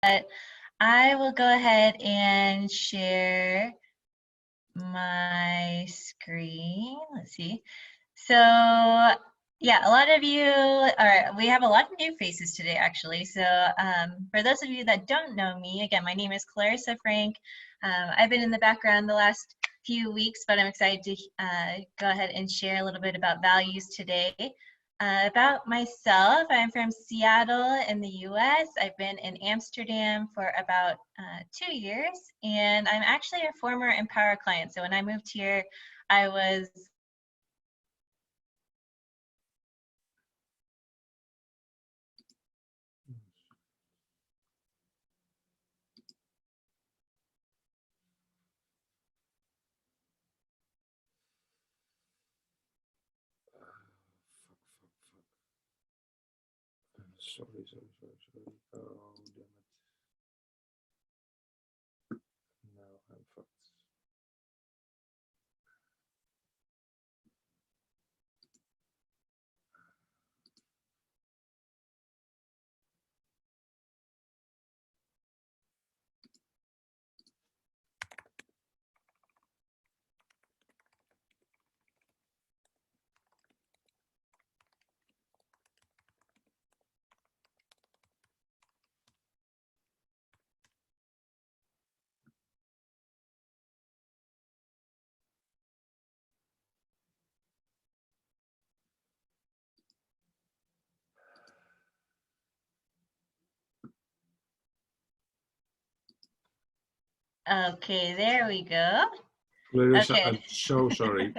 I will go ahead and share my screen. Let's see. So yeah, a lot of you we have a lot of new faces today actually. So for those of you that don't know me, again, my name is Klarrisa Frank. I've been in the background the last few weeks, but I'm excited to go ahead and share a little bit about values today. About myself, I'm from Seattle in the US. I've been in Amsterdam for about 2 years, and I'm actually a former Empower client. So when I moved here, I was Sorry. Oh, damn it. Now I'm fucked. okay. There we go. Klarrisa, Okay. I'm so sorry.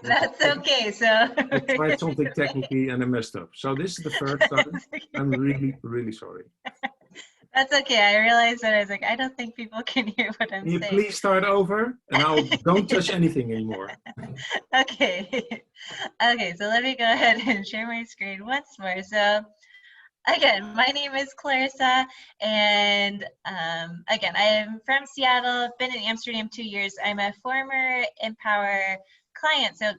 That's okay. So I tried something technically and I messed up. So this is the first time. I'm really, really sorry. That's okay. I realized that I was like, I don't think people can hear what I'm Can you saying. please start over? And I'll don't touch anything anymore. Okay. Okay, so let me go ahead and share my screen once more. So again, my name is Klarrisa, and again, I am from Seattle, been in Amsterdam 2 years. I'm a former Empower client. So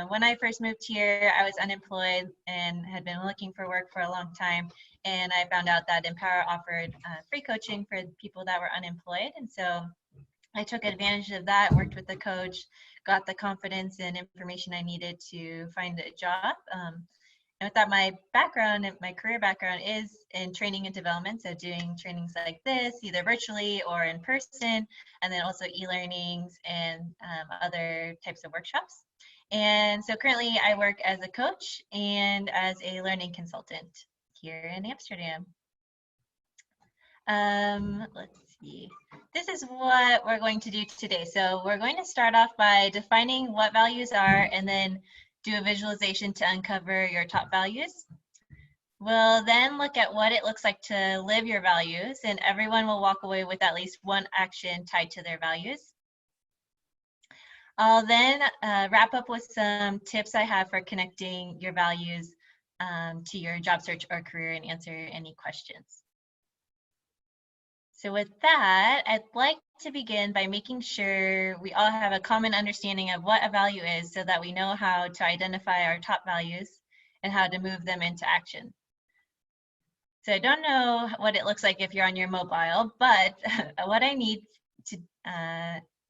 when I first moved here, I was unemployed and had been looking for work for a long time. And I found out that Empower offered free coaching for people that were unemployed. And so I took advantage of that, worked with the coach, got the confidence and information I needed to find a job. And with that, my background, my career background is in training and development. So doing trainings like this, either virtually or in person, and then also e-learnings and other types of workshops. And so currently I work as a coach and as a learning consultant here in Amsterdam. Let's see. This is what we're going to do today. So we're going to start off by defining what values are and then do a visualization to uncover your top values. We'll then look at what it looks like to live your values, and everyone will walk away with at least one action tied to their values. I'll then wrap up with some tips I have for connecting your values to your job search or career and answer any questions. So with that, I'd like to begin by making sure we all have a common understanding of what a value is so that we know how to identify our top values and how to move them into action. So I don't know what it looks like if you're on your mobile, but what I need to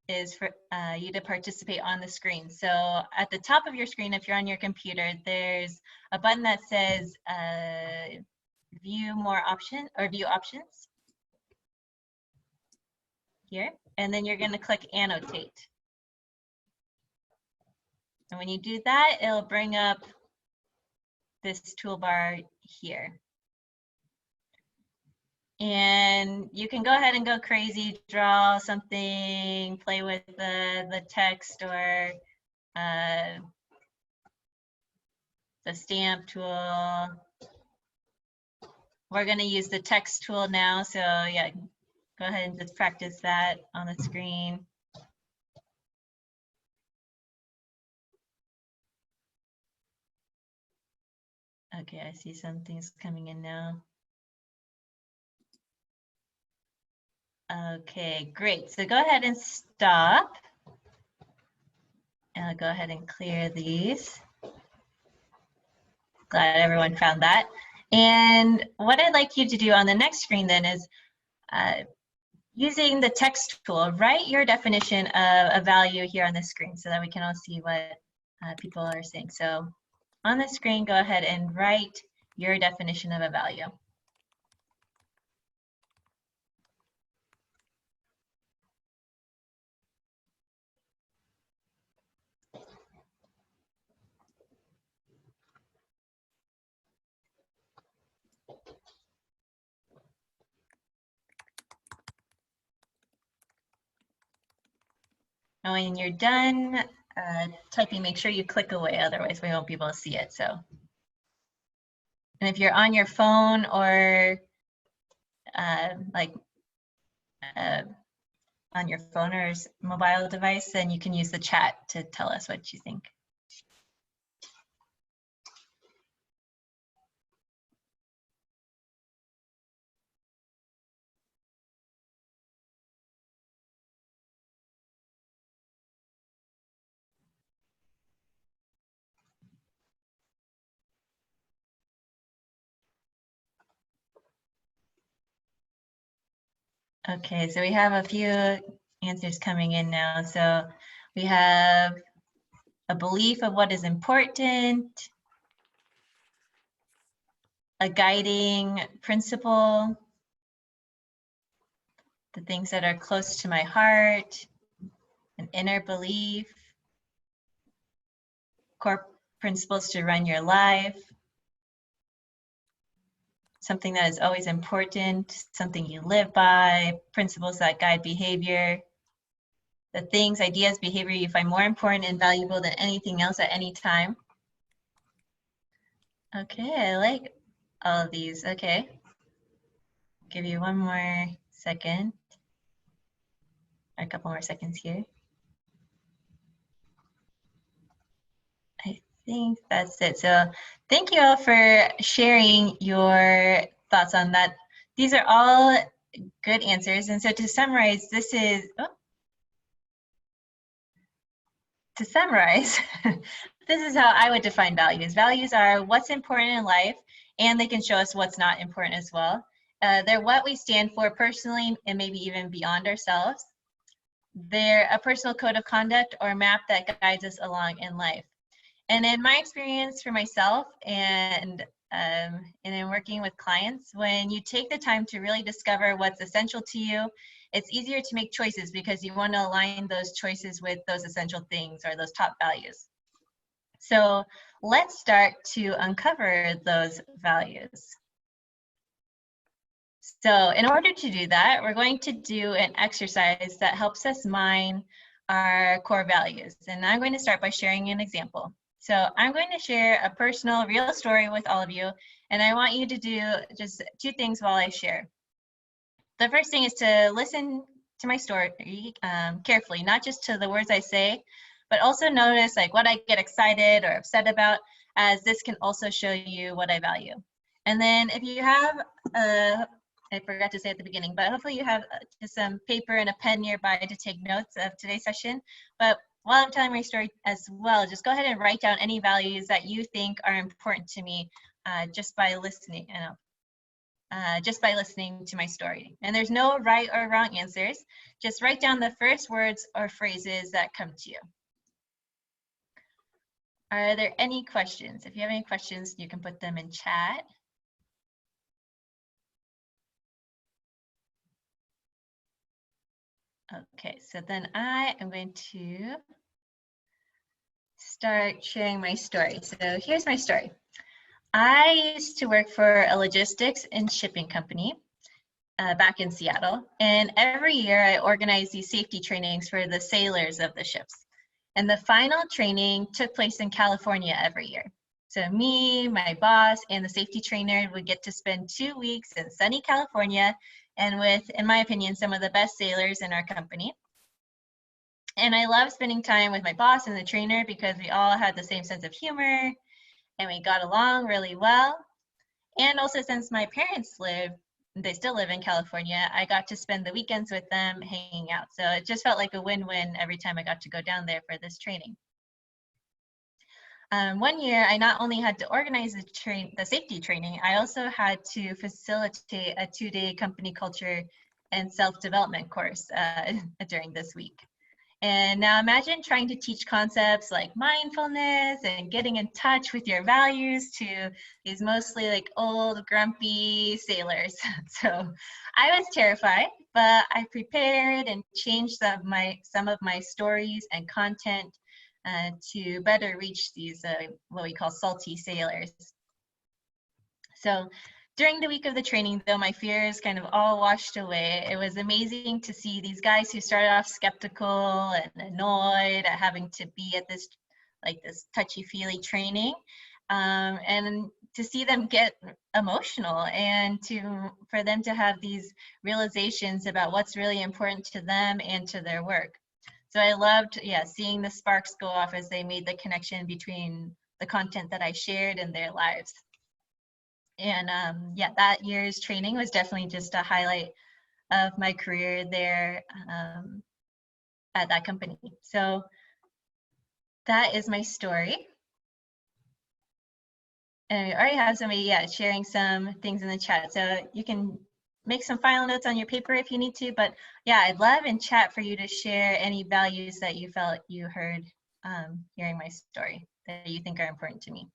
is for you to participate on the screen. So at the top of your screen, if you're on your computer, there's a button that says view more option or view options here, and then you're going to click annotate. And when you do that, it'll bring up this toolbar here. And you can go ahead and go crazy, draw something, play with the text or the stamp tool. We're going to use the text tool now, so yeah, go ahead and just practice that on the screen. Okay, I see some things coming in now. Okay, great. So go ahead and stop. And I'll go ahead and clear these. Glad everyone found that. And what I'd like you to do on the next screen then is using the text tool, write your definition of a value here on the screen so that we can all see what people are saying. So on the screen, go ahead and write your definition of a value. And when you're done typing, make sure you click away, otherwise we won't be able to see it. So, and if you're on your phone or on your phone or mobile device, then you can use the chat to tell us what you think. Okay, so we have a few answers coming in now. So we have a belief of what is important, a guiding principle, the things that are close to my heart, an inner belief, core principles to run your life, something that is always important, something you live by, principles that guide behavior, the things, ideas, behavior you find more important and valuable than anything else at any time. Okay, I like all of these. Okay. Give you one more second, a couple more seconds here. I think that's it. So thank you all for sharing your thoughts on that. These are all good answers. And so to summarize, this is, this is how I would define values. Values are what's important in life, and they can show us what's not important as well. They're what we stand for personally and maybe even beyond ourselves. They're a personal code of conduct or map that guides us along in life. And in my experience for myself and in working with clients, when you take the time to really discover what's essential to you, it's easier to make choices because you want to align those choices with those essential things or those top values. So let's start to uncover those values. So in order to do that, we're going to do an exercise that helps us mine our core values. And I'm going to start by sharing an example. So I'm going to share a personal, real story with all of you, and I want you to do just 2 things while I share. The first thing is to listen to my story carefully, not just to the words I say, but also notice like what I get excited or upset about, as this can also show you what I value. And then if you have, I forgot to say at the beginning, but hopefully you have just some paper and a pen nearby to take notes of today's session. But while I'm telling my story as well, just go ahead and write down any values that you think are important to me just by listening. Just by listening to my story. And there's no right or wrong answers. Just write down the first words or phrases that come to you. Are there any questions? If you have any questions, you can put them in chat. Okay, so then I am going to start sharing my story. So here's my story. I used to work for a logistics and shipping company back in Seattle. And every year I organize these safety trainings for the sailors of the ships. And the final training took place in California every year. So me, my boss, and the safety trainer would get to spend 2 weeks in sunny California and with, in my opinion, some of the best sailors in our company. And I love spending time with my boss and the trainer because we all had the same sense of humor and we got along really well. And also since my parents they still live in California, I got to spend the weekends with them hanging out. So it just felt like a win-win every time I got to go down there for this training. One year, I not only had to organize the safety training, I also had to facilitate a 2-day company culture and self-development course during this week. And now imagine trying to teach concepts like mindfulness and getting in touch with your values to these mostly like old, grumpy sailors. So I was terrified, but I prepared and changed some of my stories and content to better reach these what we call salty sailors. So during the week of the training, though, my fears kind of all washed away. It was amazing to see these guys who started off skeptical and annoyed at having to be at this touchy-feely training, and to see them get emotional and for them to have these realizations about what's really important to them and to their work. So I loved, seeing the sparks go off as they made the connection between the content that I shared and their lives. And that year's training was definitely just a highlight of my career there at that company. So that is my story. And we already have somebody, sharing some things in the chat. So you can make some final notes on your paper if you need to. But yeah, I'd love in chat for you to share any values that you felt you heard hearing my story that you think are important to me.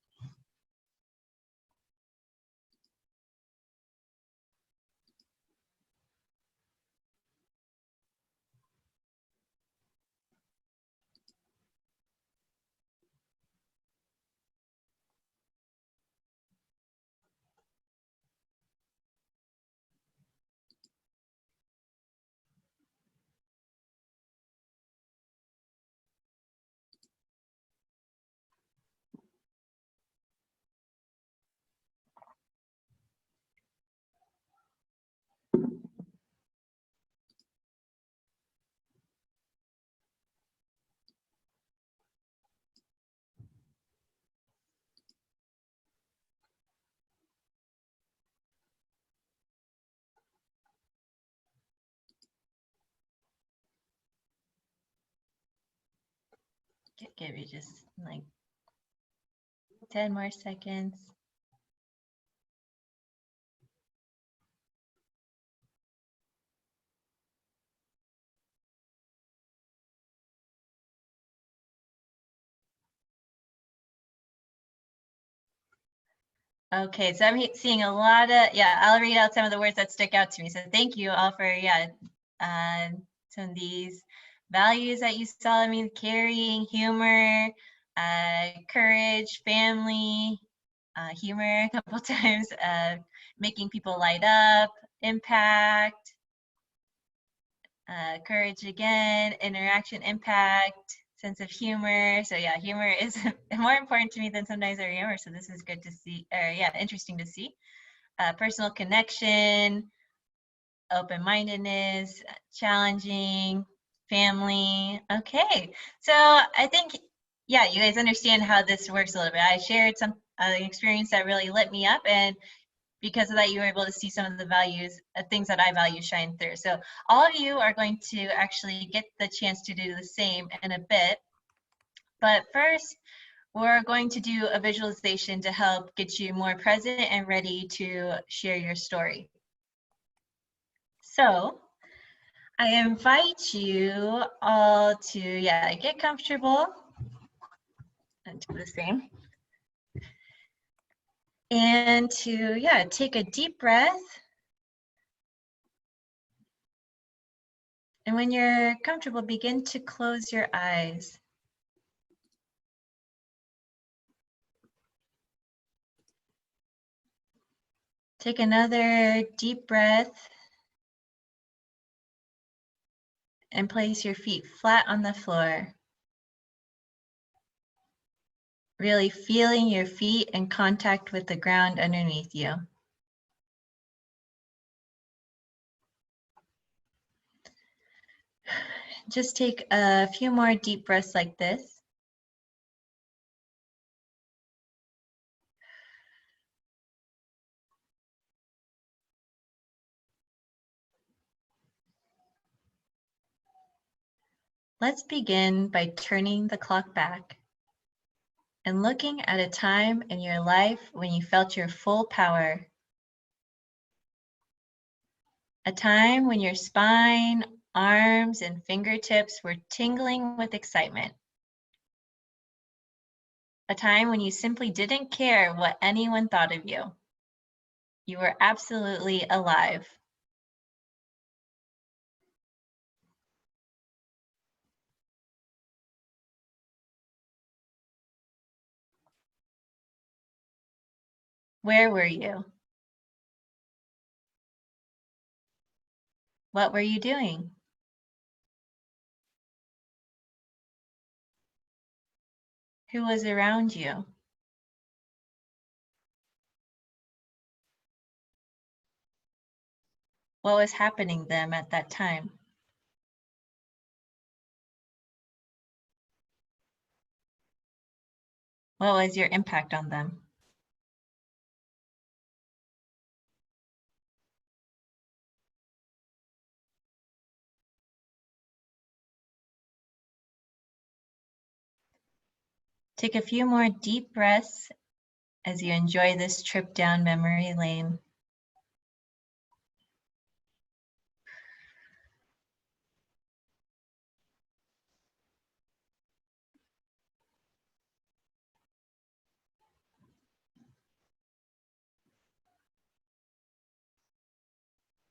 Give you just like 10 more seconds. Okay, so I'm seeing a lot of, I'll read out some of the words that stick out to me. So thank you all for, some of these values that you saw. I mean, caring, humor, courage, family, humor a couple times, making people light up, impact, courage again, interaction, impact, sense of humor. So yeah, humor is more important to me than sometimes I remember. So this is good to see, or interesting to see. Personal connection, open-mindedness, challenging, family. Okay, so I think, you guys understand how this works a little bit. I shared some experience that really lit me up, and because of that, you were able to see some of the values, things that I value shine through. So all of you are going to actually get the chance to do the same in a bit. But first, we're going to do a visualization to help get you more present and ready to share your story. So I invite you all to, get comfortable and do the same. And to, take a deep breath. And when you're comfortable, begin to close your eyes. Take another deep breath and place your feet flat on the floor. Really feeling your feet in contact with the ground underneath you. Just take a few more deep breaths like this. Let's begin by turning the clock back and looking at a time in your life when you felt your full power A time when your spine, arms, and fingertips were tingling with excitement. A time when you simply didn't care what anyone thought of you. You were absolutely alive. Where were you? What were you doing? Who was around you? What was happening to them at that time? What was your impact on them? Take a few more deep breaths as you enjoy this trip down memory lane.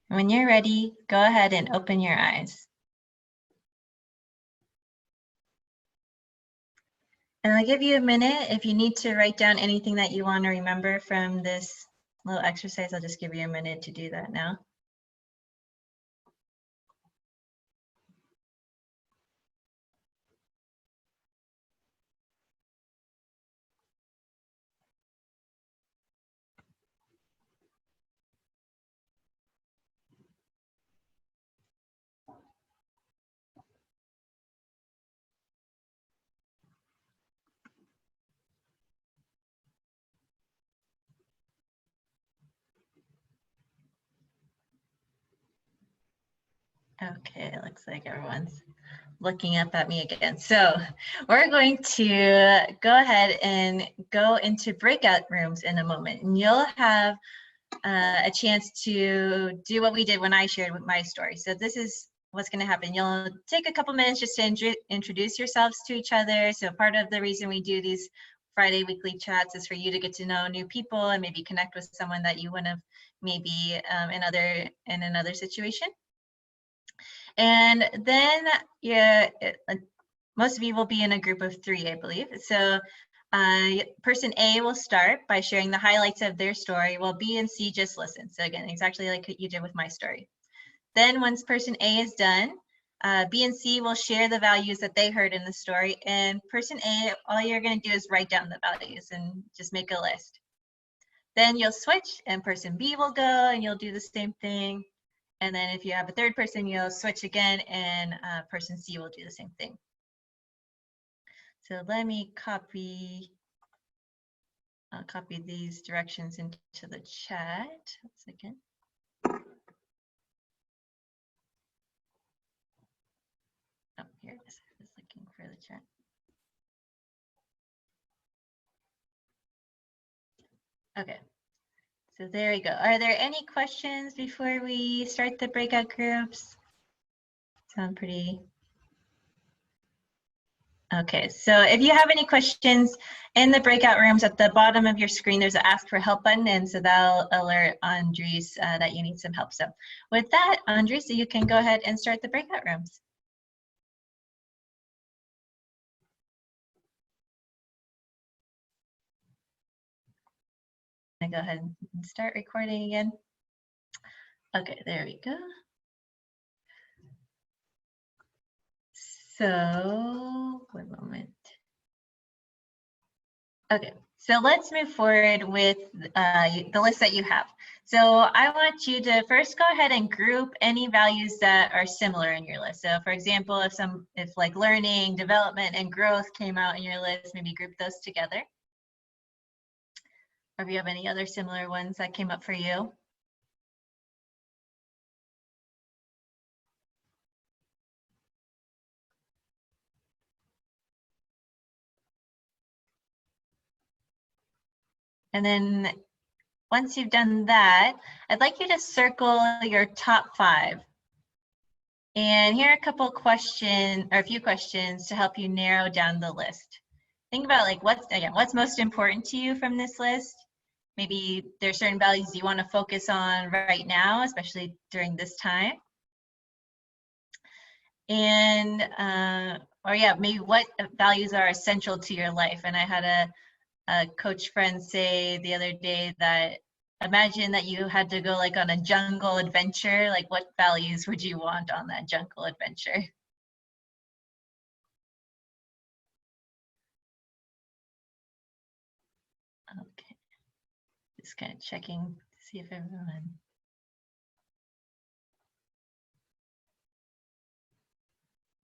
When you're ready, go ahead and open your eyes. And I'll give you a minute. If you need to write down anything that you want to remember from this little exercise, I'll just give you a minute to do that now. Okay, it looks like everyone's looking up at me again. So we're going to go ahead and go into breakout rooms in a moment, and you'll have a chance to do what we did when I shared my story. So this is what's going to happen. You'll take a couple minutes just to introduce yourselves to each other. So part of the reason we do these Friday weekly chats is for you to get to know new people and maybe connect with someone that you wouldn't have maybe in another situation. And then most of you will be in a group of 3, I believe. So person A will start by sharing the highlights of their story, while B and C just listen. So again, exactly like what you did with my story. Then once person A is done, B and C will share the values that they heard in the story. And person A, all you're going to do is write down the values and just make a list. Then you'll switch and person B will go and you'll do the same thing. And then if you have a third person, you'll switch again and person C will do the same thing. So let me copy these directions into the chat. 1 second. Oh, here it is. I was looking for the chat. Okay, so there we go. Are there any questions before we start the breakout groups? Sound pretty... Okay, so if you have any questions in the breakout rooms, at the bottom of your screen, there's an ask for help button, and so that'll alert Andres that you need some help. So with that, Andres, so you can go ahead and start the breakout rooms. I go ahead and start recording again. Okay, there we go. So, one moment. Okay, so let's move forward with the list that you have. So I want you to first go ahead and group any values that are similar in your list. So for example, if like learning, development, and growth came out in your list, maybe group those together. Or if you have any other similar ones that came up for you. And then once you've done that, I'd like you to circle your top 5. And here are a couple questions, or a few questions to help you narrow down the list. Think about like what's most important to you from this list. Maybe there's certain values you want to focus on right now, especially during this time. And, or yeah, maybe what values are essential to your life. And I had a coach friend say the other day that imagine that you had to go like on a jungle adventure, like what values would you want on that jungle adventure? Okay, just kind of checking to see if everyone.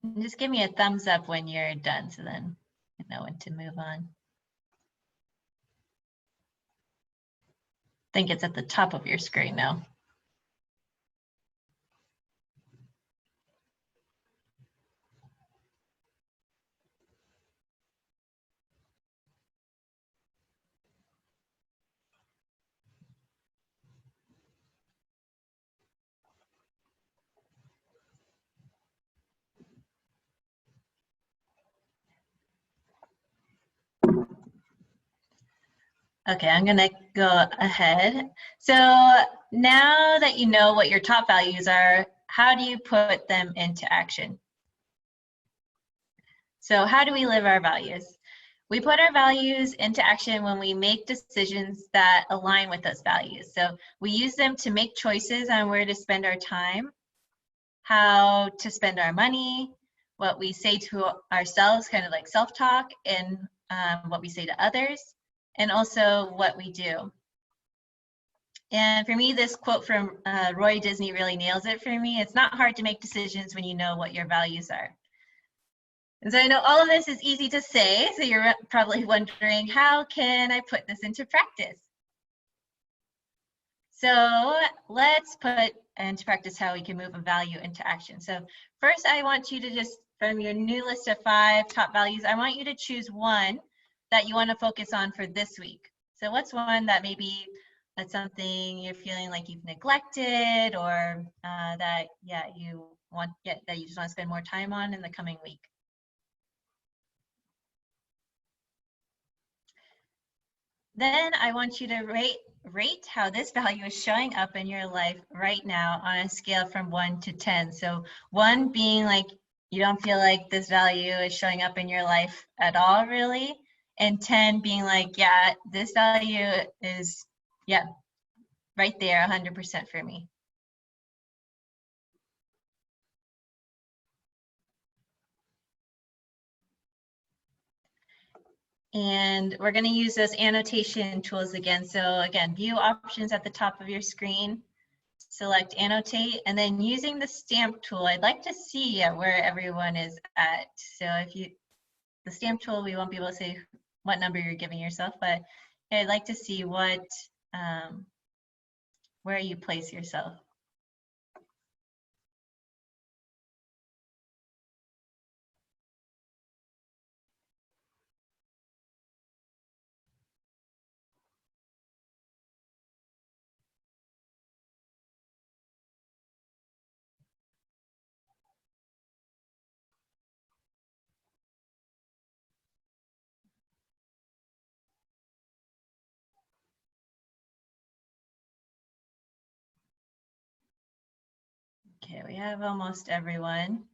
And just give me a thumbs up when you're done, so then I know when to move on. I think it's at the top of your screen now. Okay, I'm gonna go ahead. So now that you know what your top values are, how do you put them into action? So how do we live our values? We put our values into action when we make decisions that align with those values. So we use them to make choices on where to spend our time, how to spend our money, what we say to ourselves, kind of like self-talk, and what we say to others, and also what we do. And for me, this quote from Roy Disney really nails it for me. It's not hard to make decisions when you know what your values are. And so I know all of this is easy to say, so you're probably wondering, how can I put this into practice? So let's put into practice how we can move a value into action. So first, I want you to just, from your new list of 5 top values, I want you to choose one that you want to focus on for this week. So what's one that maybe that's something you're feeling like you've neglected, or that you just want to spend more time on in the coming week? Then I want you to rate how this value is showing up in your life right now on a scale from 1 to 10. So 1 being like you don't feel like this value is showing up in your life at all, really, and 10 being like, yeah, this value is, yeah, right there, 100% for me. And we're going to use those annotation tools again. So again, view options at the top of your screen, select annotate, and then using the stamp tool, I'd like to see where everyone is at. So if the stamp tool, we won't be able to say what number you're giving yourself, but I'd like to see where you place yourself. Okay, we have almost everyone.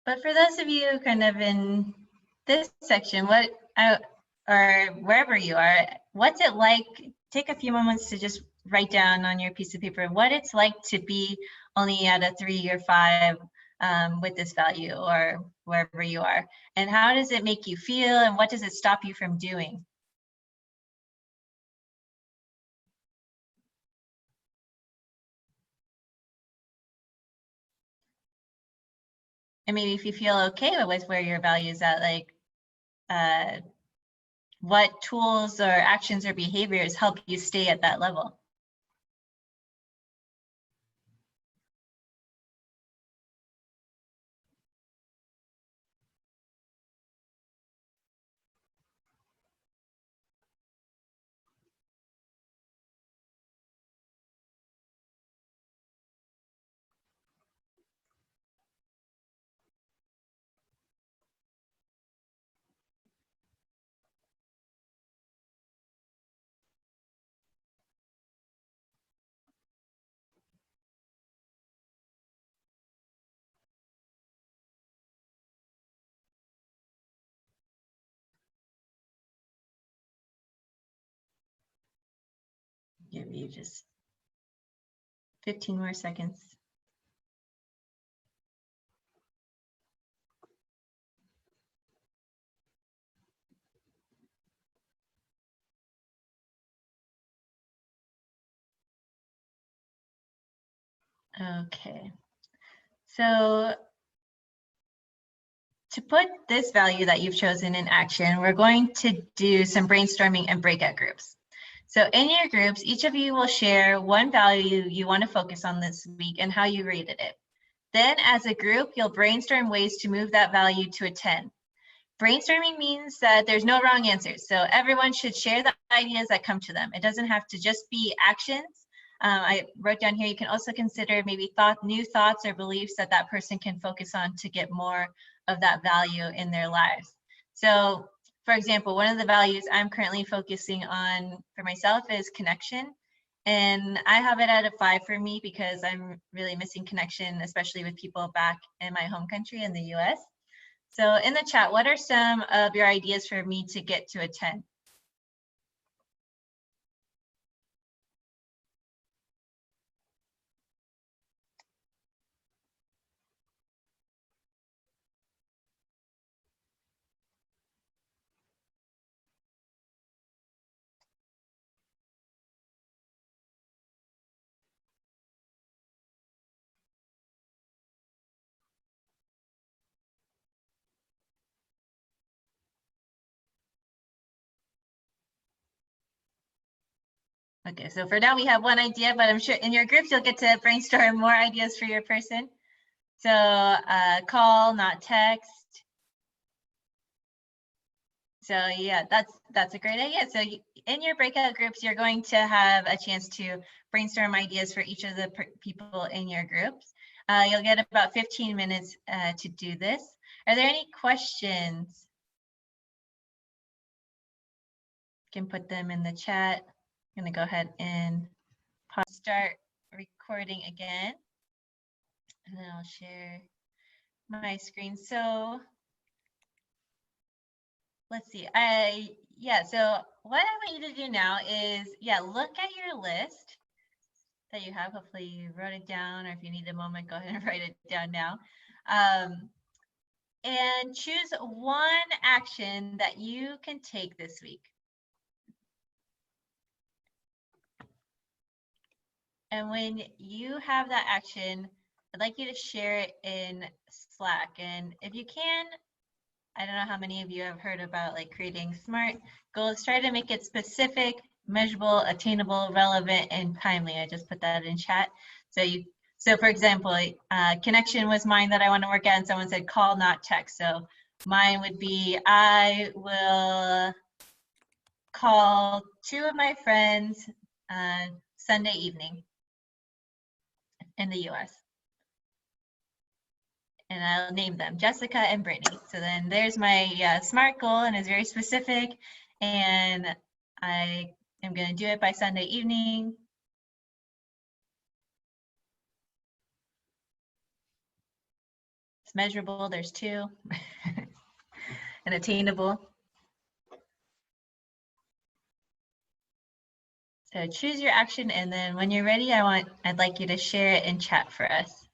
But for those of you kind of in this section, or wherever you are, what's it like? Take a few moments to just write down on your piece of paper what it's like to be only at a 3 or 5 with this value, or wherever you are. And how does it make you feel, and what does it stop you from doing? And maybe if you feel okay with where your value is at, like what tools or actions or behaviors help you stay at that level? give you just 15 more seconds. Okay, so to put this value that you've chosen in action, we're going to do some brainstorming and breakout groups. So in your groups, each of you will share one value you want to focus on this week and how you rated it. Then as a group, you'll brainstorm ways to move that value to a 10. Brainstorming means that there's no wrong answers. So everyone should share the ideas that come to them. It doesn't have to just be actions. I wrote down here, you can also consider maybe new thoughts or beliefs that that person can focus on to get more of that value in their lives. So for example, one of the values I'm currently focusing on for myself is connection. And I have it at a 5 for me because I'm really missing connection, especially with people back in my home country in the US. So in the chat, what are some of your ideas for me to get to a 10? Okay, so for now we have one idea, but I'm sure in your groups you'll get to brainstorm more ideas for your person. So call, not text. So yeah, that's a great idea. So in your breakout groups, you're going to have a chance to brainstorm ideas for each of the people in your groups. You'll get about 15 minutes to do this. Are there any questions? You can put them in the chat. I'm gonna go ahead and start recording again. And then I'll share my screen. So let's see. So what I want you to do now is, look at your list that you have. Hopefully you wrote it down, or if you need a moment, go ahead and write it down now. And choose one action that you can take this week. And when you have that action, I'd like you to share it in Slack. And if you can, I don't know how many of you have heard about like creating SMART goals. Try to make it specific, measurable, attainable, relevant, and timely. I just put that in chat. So for example, connection was mine that I want to work at, and someone said call, not text. So mine would be, I will call 2 of my friends Sunday evening in the US. And I'll name them Jessica and Brittany. So then there's my SMART goal, and it's very specific, and I am going to do it by Sunday evening. It's measurable, there's 2, and attainable. So choose your action, and then when you're ready, I'd like you to share it in chat for us.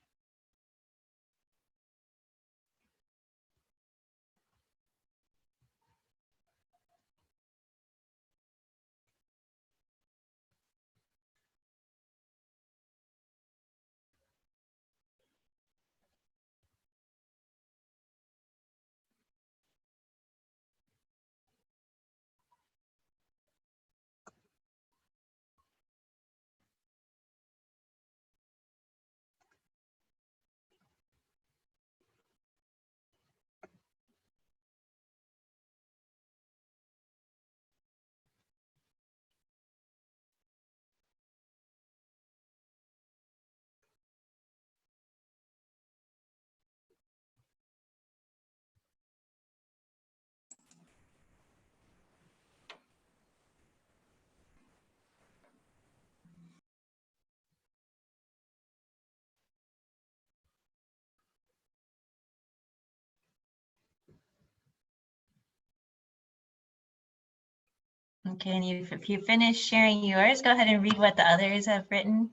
Okay, and if you finish sharing yours, go ahead and read what the others have written.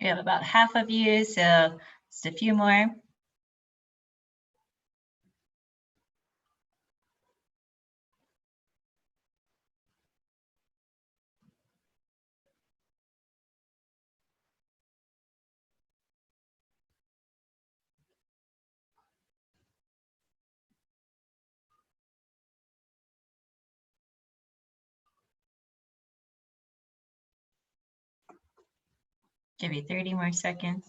We have about half of you, so just a few more. Give you 30 more seconds.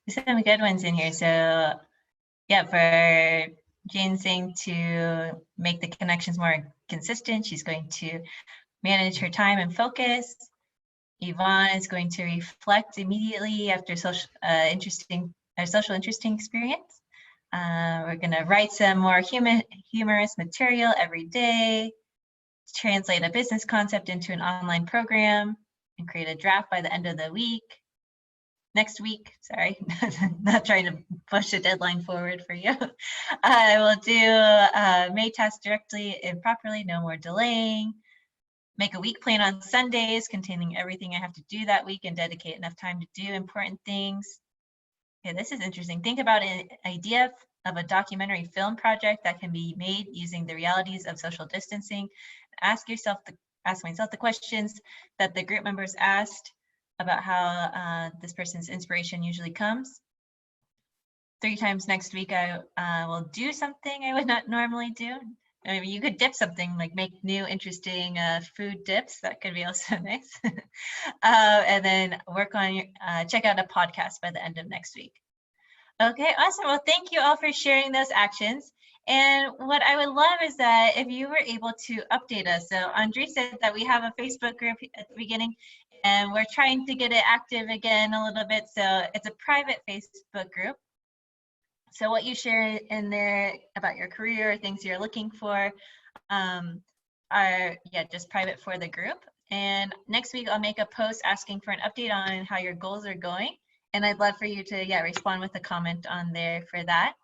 There's some good ones in here. So yeah, for Jane saying to make the connections more consistent, she's going to manage her time and focus. Yvonne is going to reflect immediately after social interesting experience. We're going to write some more humorous material every day, translate a business concept into an online program, and create a draft by the end of the week. Next week, sorry, not trying to push a deadline forward for you. I will do May tasks directly and properly, no more delaying. Make a week plan on Sundays containing everything I have to do that week and dedicate enough time to do important things. Okay, this is interesting. Think about an idea of a documentary film project that can be made using the realities of social distancing. Ask myself the questions that the group members asked about how this person's inspiration usually comes. 3 times next week, I will do something I would not normally do. I mean, you could dip something, like make new interesting food dips. That could be also nice. And then work on check out a podcast by the end of next week. Okay, awesome. Well, thank you all for sharing those actions. And what I would love is that if you were able to update us. So Andre said that we have a Facebook group at the beginning, and we're trying to get it active again a little bit. So it's a private Facebook group. So what you share in there about your career, things you're looking for, are just private for the group. And next week I'll make a post asking for an update on how your goals are going. And I'd love for you to respond with a comment on there for that.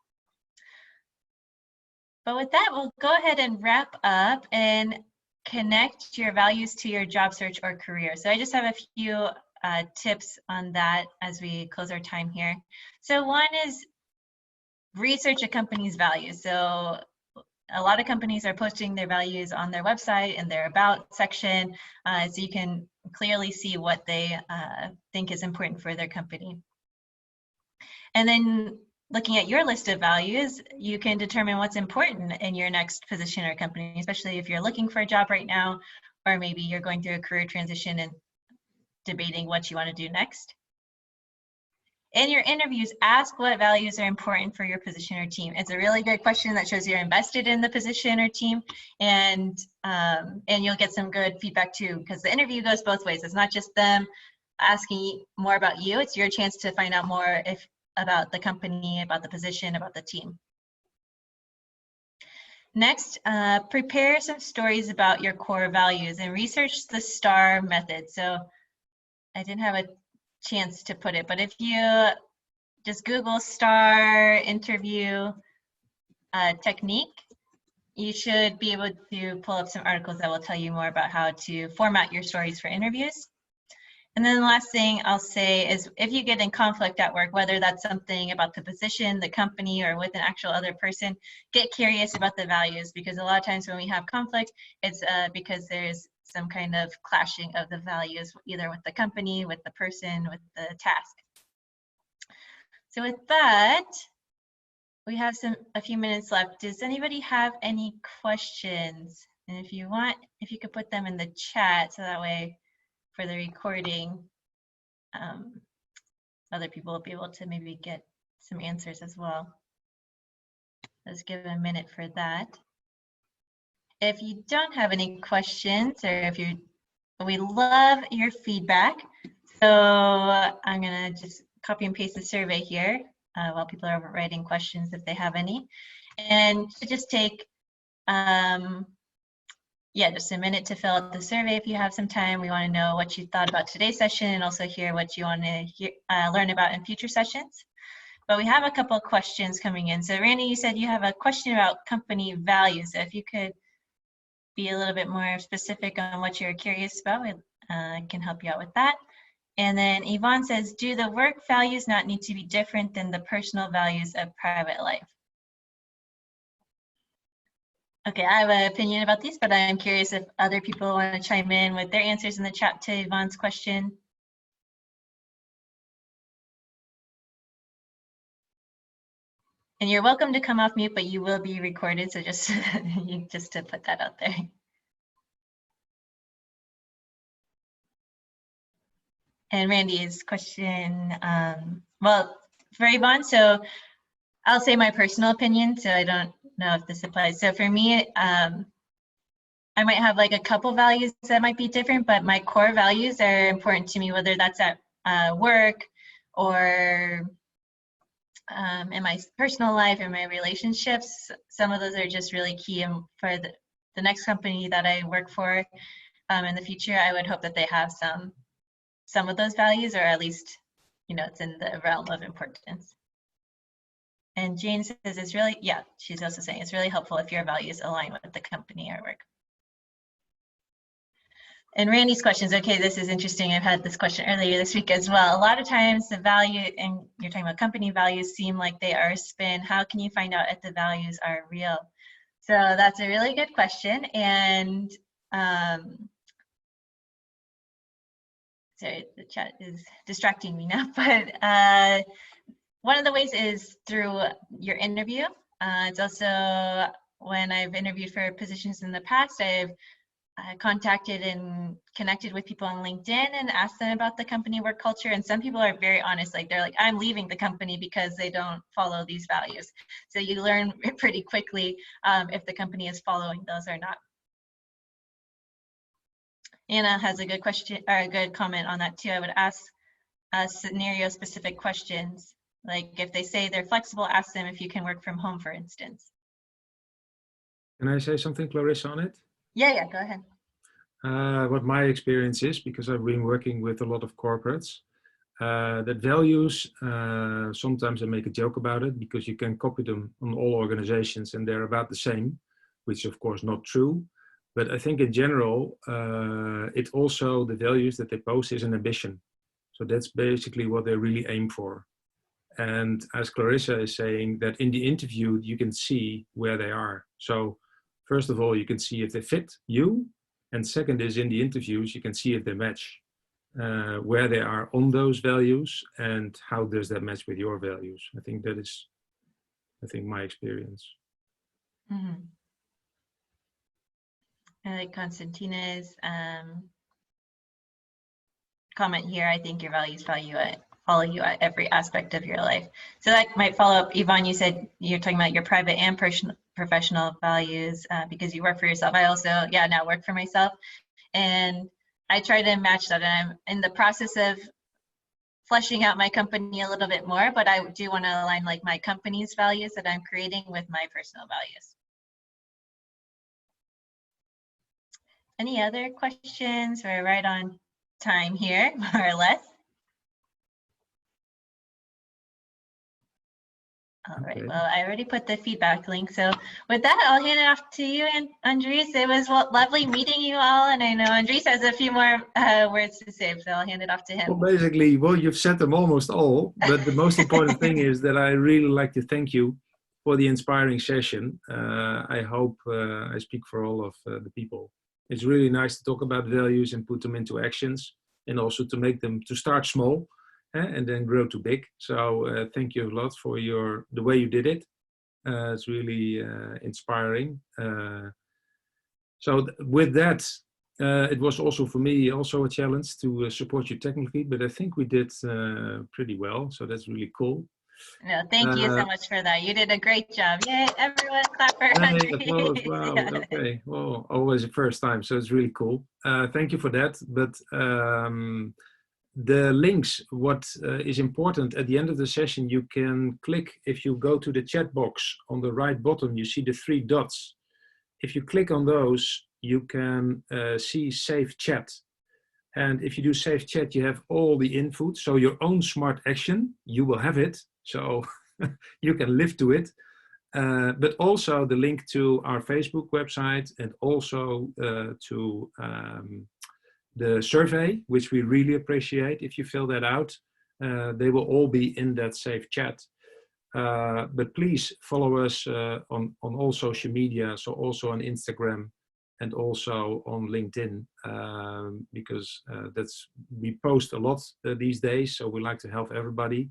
But with that, we'll go ahead and wrap up and connect your values to your job search or career. So I just have a few tips on that as we close our time here. So one is research a company's values. So a lot of companies are posting their values on their website in their about section, so you can clearly see what they think is important for their company. And then looking at your list of values, you can determine what's important in your next position or company, especially if you're looking for a job right now, or maybe you're going through a career transition and debating what you want to do next. In your interviews, ask what values are important for your position or team. It's a really good question that shows you're invested in the position or team, and you'll get some good feedback too, because the interview goes both ways. It's not just them asking more about you, it's your chance to find out more about the company, about the position, about the team. Next, prepare some stories about your core values and research the STAR method. So I didn't have a chance to put it, but if you just Google STAR interview technique, you should be able to pull up some articles that will tell you more about how to format your stories for interviews. And then the last thing I'll say is if you get in conflict at work, whether that's something about the position, the company, or with an actual other person, get curious about the values, because a lot of times when we have conflict, it's because there's some kind of clashing of the values, either with the company, with the person, with the task. So with that, we have a few minutes left. Does anybody have any questions? And if you want, if you could put them in the chat, so that way for the recording, other people will be able to maybe get some answers as well. Let's give a minute for that. If you don't have any questions, or if you, we love your feedback. So I'm gonna just copy and paste the survey here while people are writing questions if they have any. And just take, yeah, just a minute to fill out the survey if you have some time. We want to know what you thought about today's session and also hear what you want to learn about in future sessions. But we have a couple of questions coming in. So Randy, you said you have a question about company values. So if you could be a little bit more specific on what you're curious about, I can help you out with that. And then Yvonne says, do the work values not need to be different than the personal values of private life? Okay, I have an opinion about these, but I'm curious if other people want to chime in with their answers in the chat to Yvonne's question. And you're welcome to come off mute, but you will be recorded, so just, just to put that out there. And Randy's question, well, for Yvonne, so I'll say my personal opinion, so I don't know if this applies. So for me, I might have like a couple values that might be different, but my core values are important to me, whether that's at work or in my personal life, in my relationships. Some of those are just really key, and for the next company that I work for in the future, I would hope that they have some of those values, or at least, you know, it's in the realm of importance. And Jane says it's really, yeah, she's also saying it's really helpful if your values align with the company or work. And Randy's questions, okay, this is interesting. I've had this question earlier this week as well. A lot of times the value, and you're talking about company values, seem like they are a spin. How can you find out if the values are real? So that's a really good question. And sorry, the chat is distracting me now, but one of the ways is through your interview. It's also when I've interviewed for positions in the past, I've contacted and connected with people on LinkedIn and asked them about the company work culture. And some people are very honest, like they're like, I'm leaving the company because they don't follow these values. So you learn pretty quickly if the company is following those or not. Anna has a good question, or a good comment on that too. I would ask scenario specific questions. Like if they say they're flexible, ask them if you can work from home, for instance. Can I say something, Klarrisa, on it? Yeah, go ahead. What my experience is, because I've been working with a lot of corporates, that values, sometimes I make a joke about it because you can copy them on all organizations and they're about the same, which is of course not true. But I think in general, it also, the values that they post is an ambition. So that's basically what they really aim for. And as Klarrisa is saying, that in the interview, you can see where they are. So first of all, you can see if they fit you. And second is in the interviews, you can see if they match, where they are on those values and how does that match with your values. I think that is, my experience. Mm-hmm. I like Constantina's comment here. I think your values follow you at every aspect of your life. So that might follow up. Yvonne, you said you're talking about your private and professional values because you work for yourself. I also, now work for myself. And I try to match that. And I'm in the process of fleshing out my company a little bit more, but I do want to align like my company's values that I'm creating with my personal values. Any other questions? We're right on time here, more or less. All right, well, I already put the feedback link. So with that, I'll hand it off to you, and Andres. It was lovely meeting you all. And I know Andres has a few more words to say, so I'll hand it off to him. Well, basically, you've said them almost all, but the most important thing is that I really like to thank you for the inspiring session. I hope I speak for all of the people. It's really nice to talk about values and put them into actions, and also to make them, to start small and then grow to big. So thank you a lot for the way you did it. It's really inspiring. With that, it was also for me also a challenge to support you technically, but I think we did pretty well. So that's really cool. No, thank you so much for that. You did a great job. Yay, everyone clap for applause. Wow. Yeah. Okay. Well, always the first time. So it's really cool. Thank you for that. But the links, what is important at the end of the session, you can click, if you go to the chat box on the right bottom, you see the 3 dots. If you click on those, you can see Save Chat. And if you do Save Chat, you have all the input. So your own smart action, you will have it. So you can live to it. But also the link to our Facebook website and also to the survey, which we really appreciate if you fill that out. They will all be in that Save Chat. But please follow us on all social media, so also on Instagram and also on LinkedIn, because we post a lot these days, so we like to help everybody.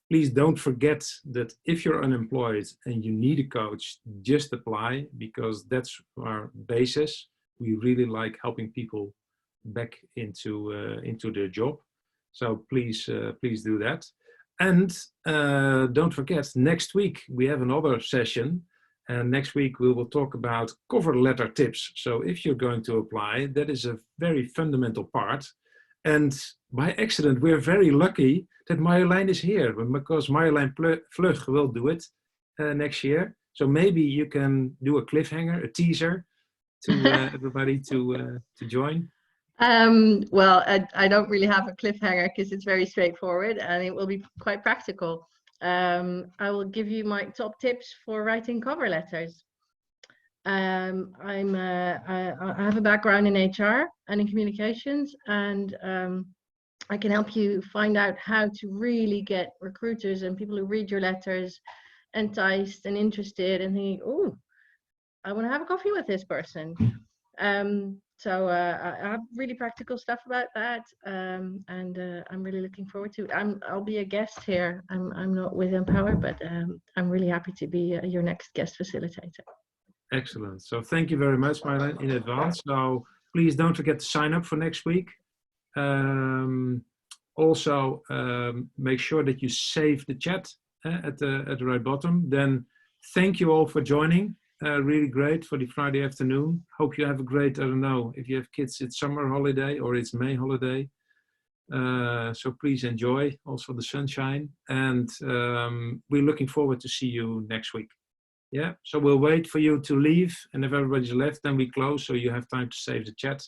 Please don't forget that if you're unemployed and you need a coach, just apply, because that's our basis. We really like helping people back into their job. So please do that. And don't forget, next week we have another session. And next week we will talk about cover letter tips. So if you're going to apply, that is a very fundamental part. And by accident, we're very lucky that Marjolein is here, because Marjolein Vlug will do it next year. So maybe you can do a cliffhanger, a teaser to everybody to join. Well, I don't really have a cliffhanger because it's very straightforward and it will be quite practical. I will give you my top tips for writing cover letters. I have a background in HR and in communications, and I can help you find out how to really get recruiters and people who read your letters enticed and interested and think, oh, I want to have a coffee with this person. So I have really practical stuff about that, and I'm really looking forward to it. I'll be a guest here. I'm not with Empower, but I'm really happy to be your next guest facilitator. Excellent. So thank you very much, Marjolein, in advance. So please don't forget to sign up for next week. Also, make sure that you save the chat at the right bottom. Then thank you all for joining. Really great for the Friday afternoon. Hope you have a great, I don't know, if you have kids, it's summer holiday or it's May holiday. So please enjoy also the sunshine. And we're looking forward to see you next week. Yeah, so we'll wait for you to leave, and if everybody's left, then we close, so you have time to save the chat.